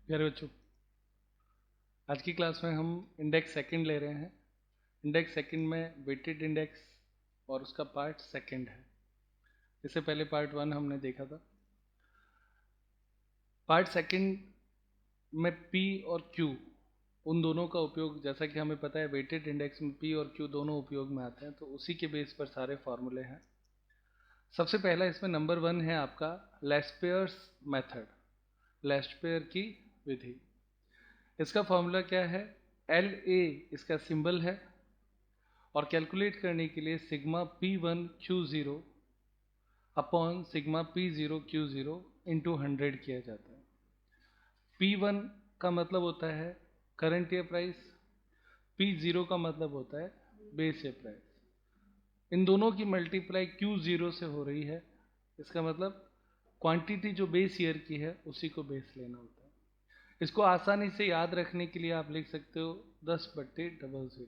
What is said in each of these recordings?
प्यारे बच्चों, आज की क्लास में हम इंडेक्स सेकंड ले रहे हैं। इंडेक्स सेकंड में वेटेड इंडेक्स और उसका पार्ट सेकंड है। इससे पहले पार्ट वन हमने देखा था। पार्ट सेकंड में पी और क्यू, उन दोनों का उपयोग, जैसा कि हमें पता है वेटेड इंडेक्स में पी और क्यू दोनों उपयोग में आते हैं, तो उसी के बेस पर सारे फॉर्मूले हैं। सबसे पहला इसमें नंबर वन है आपका लेस्पेयर्स मेथड, लेस्पेयर की विधि। इसका फॉर्मूला क्या है? एल ए इसका सिंबल है और कैलकुलेट करने के लिए sigma P1 Q0 upon sigma P0 Q0 into 100 किया जाता है। P1 का मतलब होता है करंट ईयर प्राइस, P0 का मतलब होता है बेस ईयर प्राइस। इन दोनों की मल्टीप्लाई Q0 से हो रही है, इसका मतलब क्वांटिटी जो बेस ईयर की है उसी को बेस लेना होता है। इसको आसानी से याद रखने के लिए आप लिख सकते हो 10/00।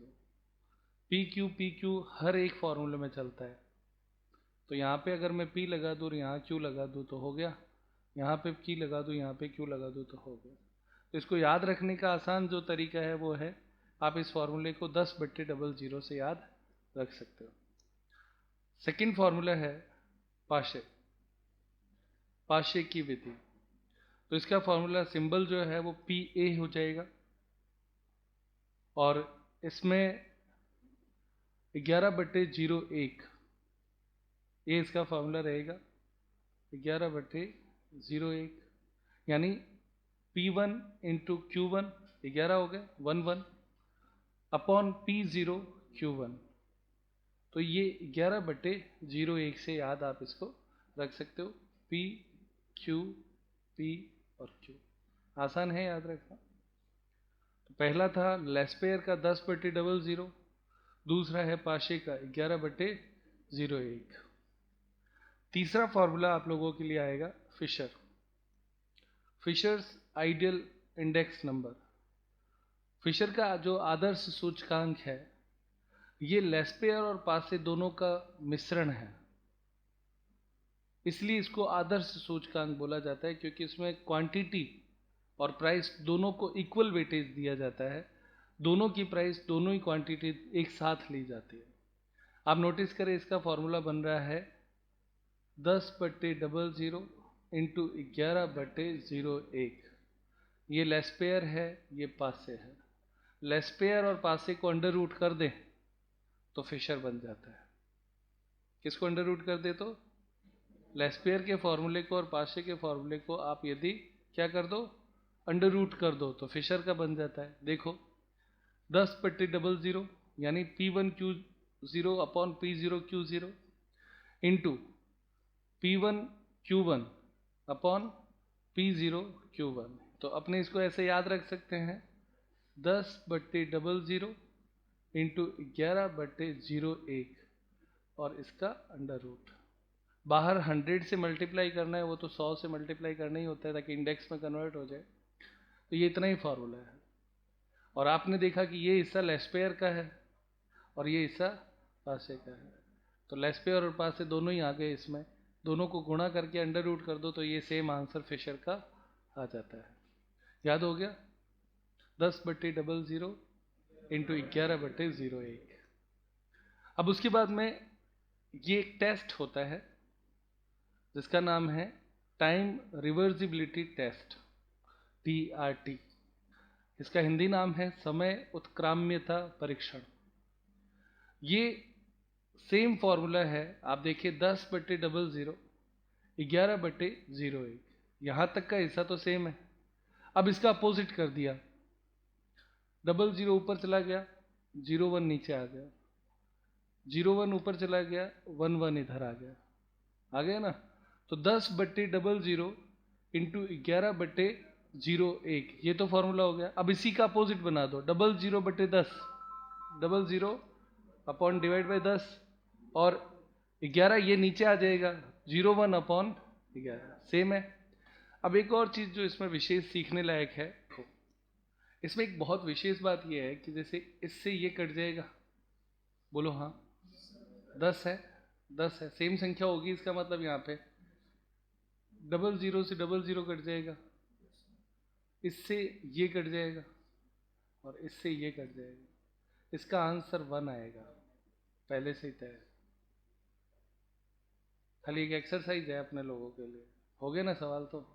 पी क्यू हर एक फॉर्मूले में चलता है, तो यहाँ पे अगर मैं P लगा दूँ और यहाँ Q लगा दूँ तो हो गया, यहाँ पे P लगा दूँ यहाँ पे Q लगा दूँ तो हो गया। तो इसको याद रखने का आसान जो तरीका है वो है, आप इस फॉर्मूले को 10/00 से याद रख सकते हो। सेकंड फॉर्मूला है पाशे, पाशे की विधि। तो इसका फॉर्मूला सिंबल जो है वो PA हो जाएगा और इसमें 11/01 ये इसका फॉर्मूला रहेगा। 11/01 यानी P1 इंटू Q1 11 हो गए 11 अपॉन P0 Q1। तो ये 11/01 से याद आप इसको रख सकते हो। P Q P और Q आसान है याद रखना। तो पहला था लेस्पेयर का 10/00, दूसरा है पाशे का 11/01। तीसरा फॉर्मूला आप लोगों के लिए आएगा Fisher, Fisher's ideal index number. Fisher का जो आदर्श सूचकांक है ये लेस्पेयर और पासे दोनों का मिश्रण है, इसलिए इसको आदर्श सूचकांक बोला जाता है, क्योंकि इसमें क्वांटिटी और प्राइस दोनों को इक्वल वेटेज दिया जाता है। दोनों की प्राइस, दोनों ही क्वांटिटी एक साथ ली जाती है। आप नोटिस करें इसका फॉर्मूला बन रहा है 10/00 इंटू 11/01। ये लेस्पेयर है, ये पासे है। लेस्पेयर और पासे को अंडर रूट कर दें तो फिशर बन जाता है। किसको अंडर रूट कर दे? तो लेस्पेयर के फॉर्मूले को और पासे के फॉर्मूले को आप यदि क्या कर दो, अंडर रूट कर दो, तो फिशर का बन जाता है। देखो 10/00 यानी P1 Q0 upon P0 Q0 into P1 Q1 upon P0 Q1। तो अपने इसको ऐसे याद रख सकते हैं 10/00 इंटू 11/01 और इसका अंडर रूट। बाहर 100 से मल्टीप्लाई करना है, वो तो 100 से मल्टीप्लाई करना ही होता है ताकि इंडेक्स में कन्वर्ट हो जाए। तो ये इतना ही फॉर्मूला है। और आपने देखा कि ये हिस्सा लेस्पेयर का है और ये हिस्सा पासे का है, तो लेस्पेयर और पासे दोनों ही आ गए। इसमें दोनों को गुणा करके अंडर रूट कर दो तो ये सेम आंसर फिशर का आ जाता है। याद हो गया? 10/00 इंटू 11/01। अब उसके बाद में ये एक टेस्ट होता है जिसका नाम है टाइम रिवर्सिबिलिटी टेस्ट, TRT। इसका हिंदी नाम है समय उत्क्राम्यता परीक्षण। ये सेम फॉर्मूला है, आप देखिए 10/00 11/01, यहाँ तक का हिस्सा तो सेम है। अब इसका अपोजिट कर दिया, 00 ऊपर चला गया, 01 नीचे आ गया, 01 ऊपर चला गया, 11 इधर आ गया ना। तो 10/00 इंटू 11/01 ये तो फॉर्मूला हो गया। अब इसी का अपोजिट बना दो, 00/10, 00 अपॉन डिवाइड बाई 10 और 11 ये नीचे आ जाएगा, 01 अपॉन 11 सेम है। अब एक और चीज़ जो इसमें विशेष सीखने लायक है, इसमें एक बहुत विशेष बात यह है कि जैसे इससे ये कट जाएगा, बोलो हाँ, 10 है, 10 है, सेम संख्या होगी, इसका मतलब यहाँ पे 00 से 00 कट जाएगा, इससे ये कट जाएगा और इससे ये कट जाएगा, इसका आंसर 1 आएगा, पहले से ही तय है। खाली एक एक्सरसाइज है अपने लोगों के लिए, हो गया ना सवाल, तो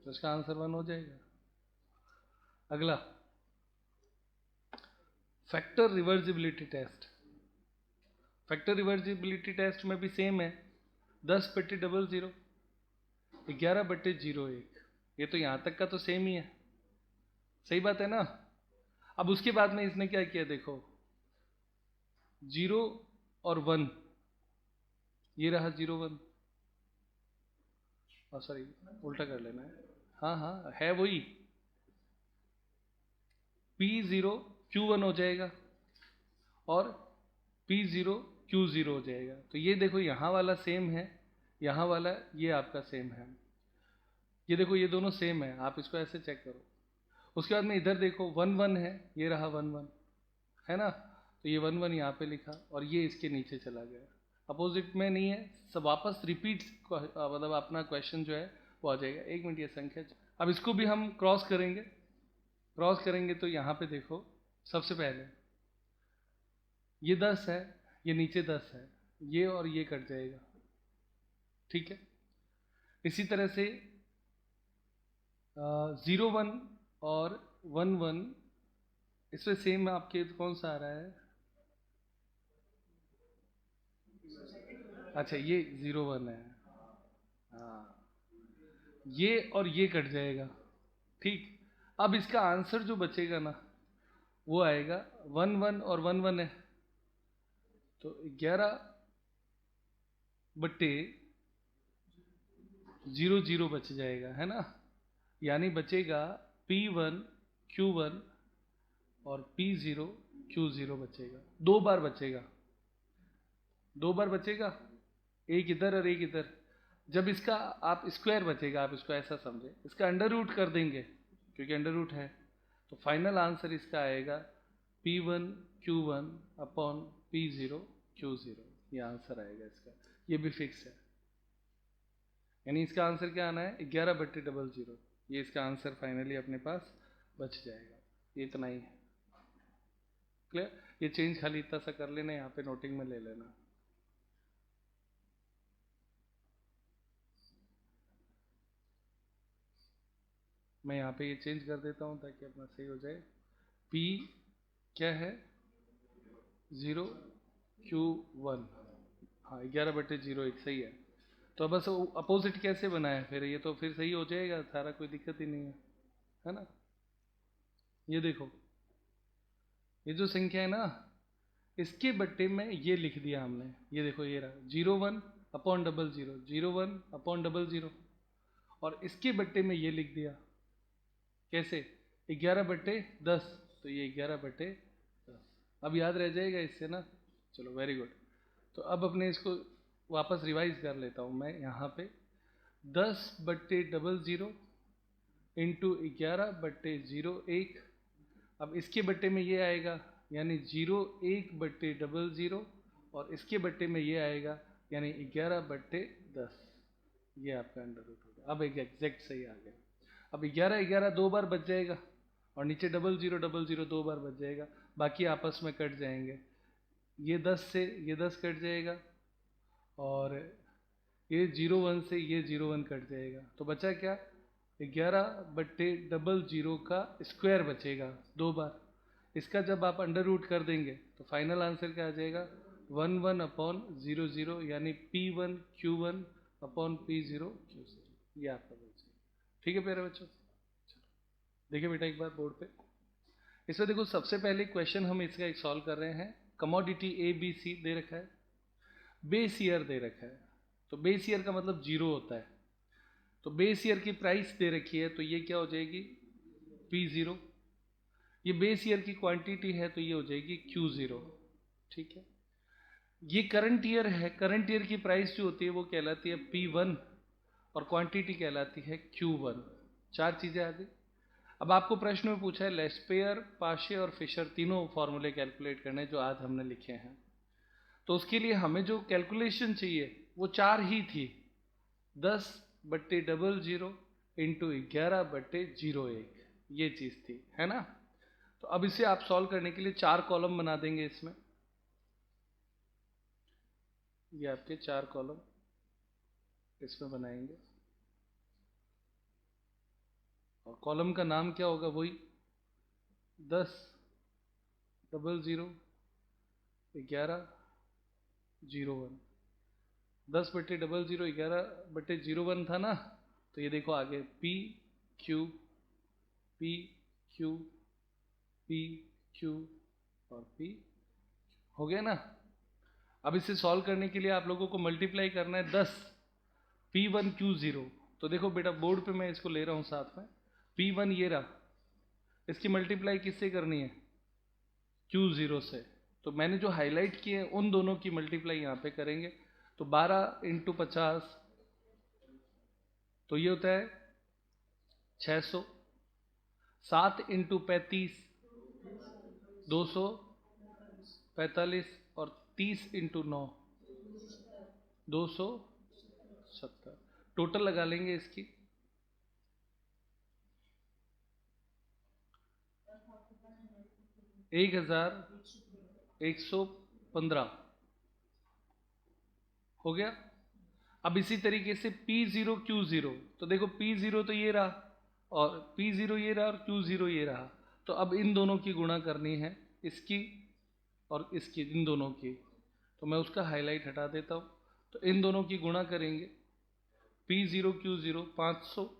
इसका आंसर 1 हो जाएगा। अगला factor reversibility test. Factor reversibility test में भी सेम है, 10/00, 11/01। ये तो यहाँ तक का तो सेम ही है, सही बात है ना। अब उसके बाद में इसने क्या किया, देखो 0 और 1, ये रहा 0 1, सॉरी उल्टा कर लेना है, हाँ हाँ है वही, P0 Q1 हो जाएगा और P0 Q0 हो जाएगा। तो ये देखो यहाँ वाला सेम है, यहाँ वाला ये आपका सेम है, ये देखो ये दोनों सेम है, आप इसको ऐसे चेक करो। उसके बाद में इधर देखो 1 1 है, ये रहा 1 1 है ना, तो ये 1 1 यहाँ पे लिखा और ये इसके नीचे चला गया, अपोजिट में नहीं है, सब वापस रिपीट, मतलब अपना क्वेश्चन जो है वो आ जाएगा। 1 मिनट, ये संख्या, अब इसको भी हम क्रॉस करेंगे। क्रॉस करेंगे तो यहाँ पे देखो, सबसे पहले ये 10 है, ये नीचे 10 है, ये और ये कट जाएगा, ठीक है। इसी तरह से 0 1 और 1 1, इसमें सेम आपके कौन सा आ रहा है, अच्छा ये 0 1 है, हाँ, ये और ये कट जाएगा, ठीक। अब इसका आंसर जो बचेगा ना वो आएगा 1 1 और 1 1 है, तो 11/00 बच जाएगा, है ना। यानी बचेगा P1 Q1 और P0 Q0 बचेगा, 2 बार बचेगा, 2 बार बचेगा, एक इधर और एक इधर। जब इसका आप स्क्वायर बचेगा, आप इसको ऐसा समझे, इसका अंडर रूट कर देंगे क्योंकि अंडर रूट है, तो फाइनल आंसर इसका आएगा P1 Q1 upon P0 Q0, ये आंसर आएगा इसका, ये भी फिक्स है। यानी इसका आंसर क्या आना है, 11/00, ये इसका आंसर फाइनली अपने पास बच जाएगा। ये इतना ही है, क्लियर। ये चेंज खाली इतना सा कर लेना, यहाँ पे नोटिंग में ले लेना। मैं यहाँ पे ये चेंज कर देता हूँ ताकि अपना सही हो जाए। P क्या है, 0 Q1, हाँ 11/0, एक सही है। तो बस अपोजिट कैसे बनाए फिर, ये तो फिर सही हो जाएगा सारा, कोई दिक्कत ही नहीं है ना। ये देखो, ये जो संख्या है ना, इसके बट्टे में ये लिख दिया हमने, ये देखो ये रहा 0 1 अपॉन 00, 0 1 अपॉन 00, और इसके बट्टे में ये लिख दिया कैसे, 11/10, तो ये 11/10। अब याद रह जाएगा इससे ना, चलो वेरी गुड। तो अब अपने इसको वापस रिवाइज कर लेता हूँ मैं, यहाँ पे 10/00 इंटू 11/01, अब इसके बट्टे में ये आएगा यानी 01/00, और इसके बट्टे में ये आएगा यानी 11/10, ये आपका अंडर रूट होगा। अब एक एग्जैक्ट सही आ गया। अब 11 11 2 बार बच जाएगा और नीचे 00 00 2 बार बच जाएगा, बाकी आपस में कट जाएंगे। ये 10 से ये 10 कट जाएगा और ये 0 1 से ये 0 1 कट जाएगा, तो बचा क्या, 11/00 का स्क्वायर बचेगा 2 बार। इसका जब आप अंडर रूट कर देंगे तो फाइनल आंसर क्या आ जाएगा, 1 1 अपॉन 00, यानी P1 Q1 upon P0 Q0, ये आपका बचेगा। ठीक है प्यारे बच्चों, देखिए बेटा एक बार बोर्ड पे, इसमें देखो सबसे पहले क्वेश्चन हम इसका एक सॉल्व कर रहे हैं। कमोडिटी ABC दे रखा है, बेस ईयर दे रखा है, तो बेस ईयर का मतलब 0 होता है, तो बेस ईयर की प्राइस दे रखी है, तो ये क्या हो जाएगी, P0। ये बेस ईयर की क्वांटिटी है तो ये हो जाएगी Q0, ठीक है। ये करंट ईयर है, करंट ईयर की प्राइस जो होती है वो कहलाती है P1 और क्वांटिटी कहलाती है Q1। 4 चीजें आ गई। अब आपको प्रश्न में पूछा है लेस्पेयर, पाशे और फिशर तीनों फॉर्मूले कैलकुलेट करने जो आज हमने लिखे हैं, तो उसके लिए हमें जो कैलकुलेशन चाहिए वो 4 ही थी, 10/00 इंटू 11/01, ये चीज़ थी, है ना। तो अब इसे आप सॉल्व करने के लिए 4 कॉलम बना देंगे इसमें, ये आपके 4 कॉलम इसमें बनाएंगे, और कॉलम का नाम क्या होगा, वही 10 00 11 01, 10/00 11/01 था ना। तो ये देखो आगे P Q P Q P Q और P, हो गया ना। अब इसे सॉल्व करने के लिए आप लोगों को मल्टीप्लाई करना है 10 P1 Q0। तो देखो बेटा बोर्ड पे मैं इसको ले रहा हूँ साथ में, P1 ये रहा, इसकी मल्टीप्लाई किससे करनी है, Q0 से। तो मैंने जो हाईलाइट किए हैं उन दोनों की मल्टीप्लाई यहाँ पे करेंगे। तो 12 × 50, तो ये होता है 600, 7 × 35 245, और 30 × 9 270। टोटल लगा लेंगे इसकी, 1115 हो गया। अब इसी तरीके से P0 Q0, तो देखो P0 तो ये रहा, और P0 ये रहा, और Q0 ये रहा। तो अब इन दोनों की गुणा करनी है, इसकी और इसकी, इन दोनों की। तो मैं उसका हाईलाइट हटा देता हूँ। तो इन दोनों की गुणा करेंगे, P0 Q0 500,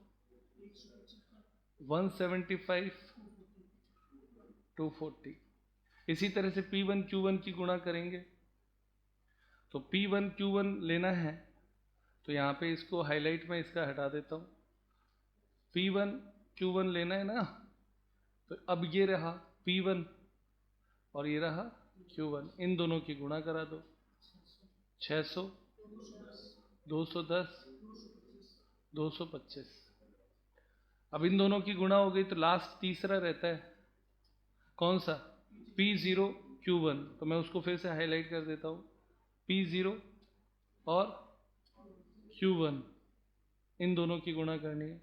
175, 240। इसी तरह से P1 Q1 की गुणा करेंगे। तो P1 Q1 लेना है, तो यहाँ पे इसको हाईलाइट में इसका हटा देता हूँ। P1 Q1 लेना है ना, तो अब ये रहा P1 और ये रहा Q1, इन दोनों की गुणा करा दो, 600, 210, 225। अब इन दोनों की गुणा हो गई, तो लास्ट तीसरा रहता है कौन सा, P0 Q1। तो मैं उसको फिर से हाईलाइट कर देता हूँ, P0 और Q1, इन दोनों की गुणा करनी है।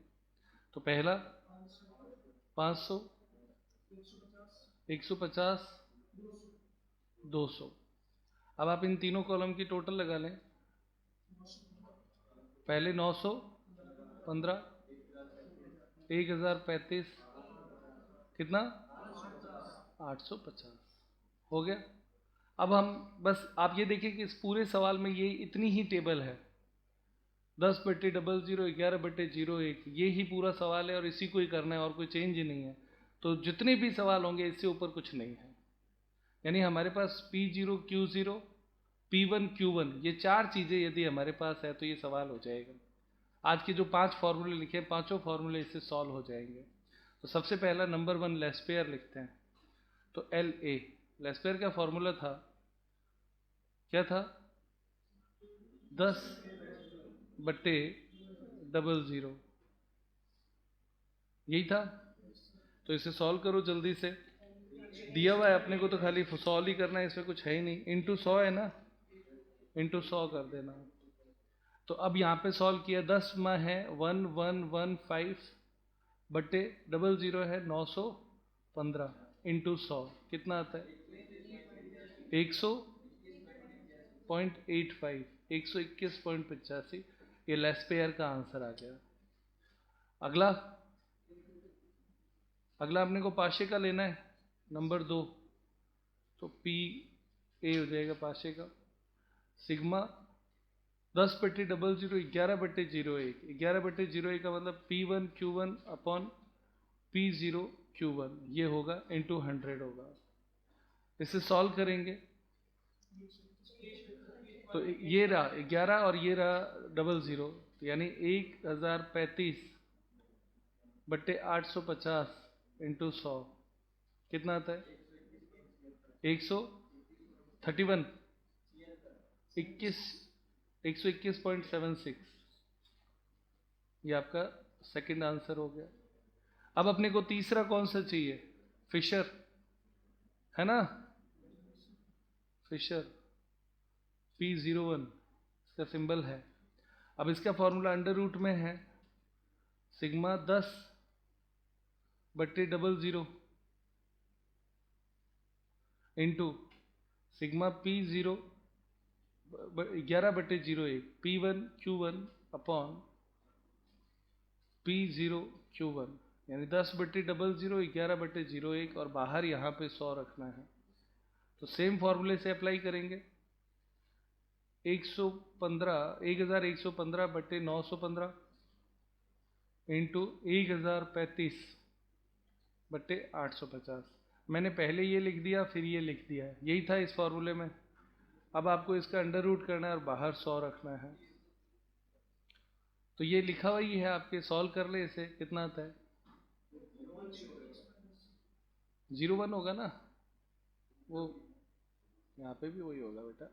तो पहला 500, 150, 200। अब आप इन तीनों कॉलम की टोटल लगा लें, पहले 915, 1035, कितना 850 हो गया। अब हम बस आप ये देखिए कि इस पूरे सवाल में ये इतनी ही टेबल है, 10/00 11/01, ये ही पूरा सवाल है और इसी को ही करना है, और कोई चेंज ही नहीं है। तो जितने भी सवाल होंगे इससे ऊपर कुछ नहीं है। यानी हमारे पास P0 Q0 P1 Q1 ये 4 चीज़ें यदि हमारे पास है तो ये सवाल हो जाएगा। आज के जो 5 फॉर्मूले लिखे हैं, पांचों फॉर्मूले इससे सॉल्व हो जाएंगे। तो सबसे पहला नंबर 1 लेस्पेयर लिखते हैं। तो LA, लेस्पेयर का फॉर्मूला था, क्या था, 10/00, यही था। तो इसे सॉल्व करो जल्दी से, दिया हुआ है अपने को तो खाली सॉल्व ही करना है, इसमें कुछ है ही नहीं। इंटू 100 है ना, इंटू 100 कर देना। तो अब यहाँ पे सॉल्व किया, 10 में है 1115 बटे 00 है 915 इंटू 100 कितना आता है 100.85, 121.85। ये लेस्पेयर का आंसर आ गया। अगला अपने को पाशे का लेना है, नंबर 2। तो P A हो जाएगा पाशे का, सिग्मा 10/00 11/01, 11/01 का मतलब P1 Q1 upon P0 Q1, ये होगा इंटू 100 होगा। इसे सॉल्व करेंगे तो ये रहा 11 और ये रहा 00, यानी 1035/850 इंटू 100 कितना आता है 131, 121.76। ये आपका सेकंड आंसर हो गया। अब अपने को तीसरा कौन सा चाहिए, फिशर है ना, फिशर P01 इसका सिंबल है। अब इसका फॉर्मूला अंडर रूट में है sigma 10/00 into sigma P0 11/01 P1Q1 upon P0Q1, यानी 10/00 11/01, और बाहर यहाँ पे 100 रखना है। तो सेम फॉर्मूले से अप्लाई करेंगे। 1115/915 इंटू 1035/850। मैंने पहले ये लिख दिया, फिर ये लिख दिया, यही था इस फॉर्मूले में। अब आपको इसका अंडर रूट करना है और बाहर 100 रखना है। तो ये लिखा हुआ ही है आपके, सॉल्व कर ले इसे, कितना आता है? 01 होगा ना, वो यहाँ पे भी वही होगा बेटा,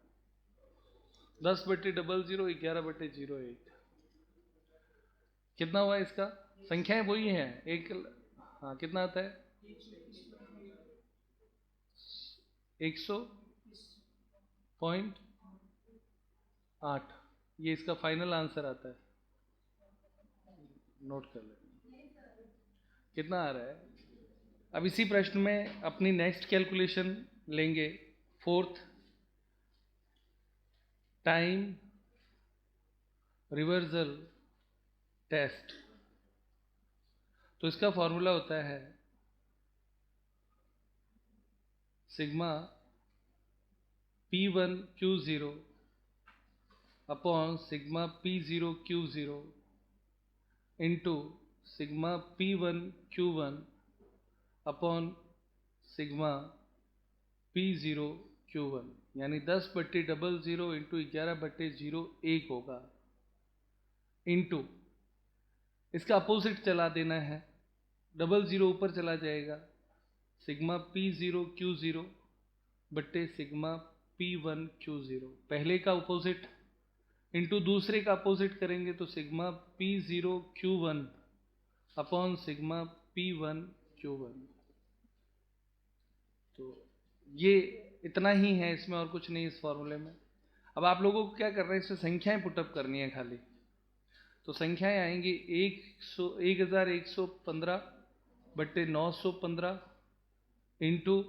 10/00 11/01। कितना हुआ इसका? संख्याएं वही हैं एक, हाँ कितना आता है? 100.8। ये इसका फाइनल आंसर आता है, नोट कर ले कितना आ रहा है। अब इसी प्रश्न में अपनी नेक्स्ट कैलकुलेशन लेंगे, 4th टाइम रिवर्सल टेस्ट। तो इसका फॉर्मूला होता है sigma P1Q0 upon sigma P0Q0 into sigma P1Q1 upon sigma P0Q1, यानी 10/00 इंटू 11/01 होगा, इंटू इसका अपोजिट चला देना है, 00 ऊपर चला जाएगा, सिग्मा P0Q0 बट्टे सिग्मा P1Q0, पहले का अपोजिट इंटू दूसरे का अपोजिट करेंगे तो sigma P0Q1 upon sigma P1Q1। तो ये इतना ही है, इसमें और कुछ नहीं इस फॉर्मूले में। अब आप लोगों को क्या करना है, इसमें संख्याएं पुटअप करनी है खाली। तो संख्याएं आएंगी 1115/915 इंटू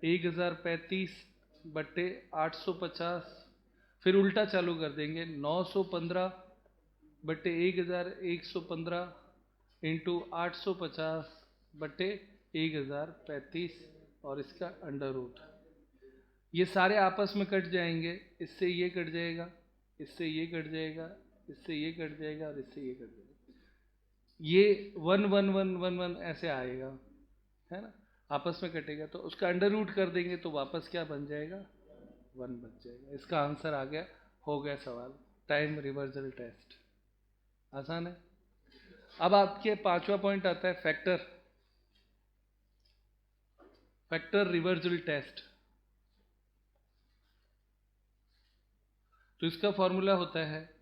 1035/850, फिर उल्टा चालू कर देंगे, 915/1115 इंटू 850/1035, और इसका अंडर रूट। ये सारे आपस में कट जाएंगे, इससे ये कट जाएगा, इससे ये कट जाएगा, इससे ये कट जाएगा, और इससे ये कट जाएगा। ये 1 1 1 1 1 ऐसे आएगा, है ना, आपस में कटेगा। तो उसका अंडर रूट कर देंगे तो वापस क्या बन जाएगा? 1 बच जाएगा। इसका आंसर आ गया, हो गया सवाल, टाइम रिवर्सल टेस्ट। आसान है। अब आपके 5वां पॉइंट आता है फैक्टर रिवर्सल टेस्ट। तो इसका फॉर्मूला होता है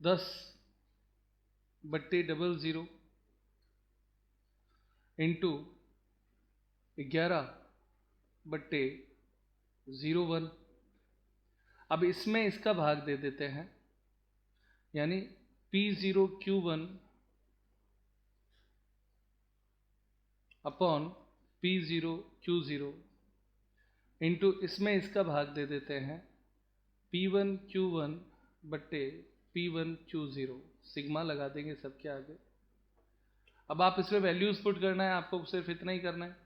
10/00 इंटू 11/01। अब इसमें इसका भाग दे देते हैं, यानी P0Q1 अपॉन P0Q0 इंटू इसमें इसका भाग दे देते हैं, P1Q1 बट्टे P1Q0, सिग्मा लगा देंगे सबके आगे। अब आप इसमें वैल्यूज पुट करना है, आपको सिर्फ इतना ही करना है।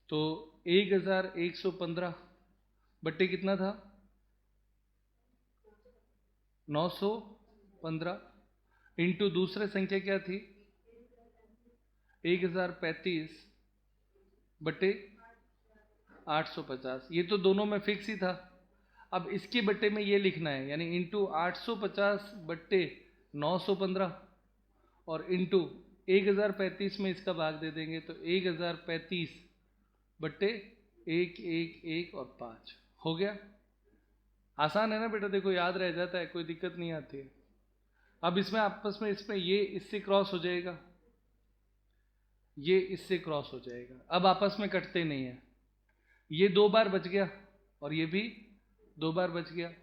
तो 1115 बट्टे कितना था? 915 इंटू दूसरे संख्या क्या थी? 1035 बट्टे 850। ये तो दोनों में फिक्स ही था। अब इसके बट्टे में ये लिखना है, यानी इंटू 850 बट्टे 915, और इंटू 1035 में इसका भाग दे देंगे तो 1035 बट्टे 1 1 1 और 5 हो गया। आसान है ना बेटा, देखो याद रह जाता है, कोई दिक्कत नहीं आती है। अब इसमें आपस में इसमें ये इससे क्रॉस हो जाएगा, ये इससे क्रॉस हो जाएगा, अब आपस में कटते नहीं है। ये 2 बार बच गया और ये भी 2 बार बच गया।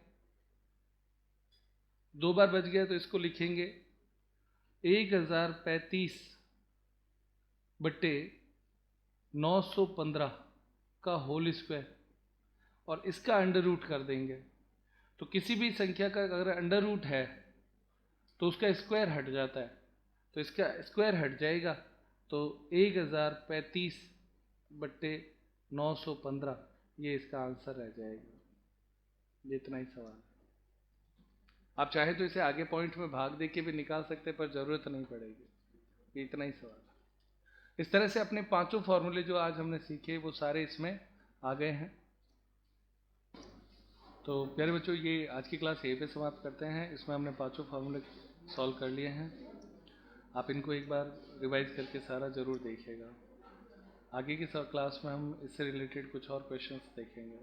2 बार बच गया तो इसको लिखेंगे 1035 बट्टे 915 का होल स्क्वायर, और इसका अंडर रूट कर देंगे। तो किसी भी संख्या का अगर अंडर रूट है तो उसका स्क्वायर हट जाता है, तो इसका स्क्वायर हट जाएगा, तो 1035 बट्टे 915 ये इसका आंसर रह जाएगा। ये इतना ही सवाल है। आप चाहे तो इसे आगे पॉइंट में भाग दे के भी निकाल सकते हैं, पर ज़रूरत नहीं पड़ेगी। ये इतना ही सवाल है। इस तरह से अपने 5 फॉर्मूले जो आज हमने सीखे वो सारे इसमें आ गए हैं। तो प्यारे बच्चों, ये आज की क्लास यहीं पे समाप्त करते हैं। इसमें हमने 5 फॉर्मूले सॉल्व कर लिए हैं। आप इनको एक बार रिवाइज करके सारा ज़रूर देखिएगा। आगे की क्लास में हम इससे रिलेटेड कुछ और क्वेश्चंस देखेंगे।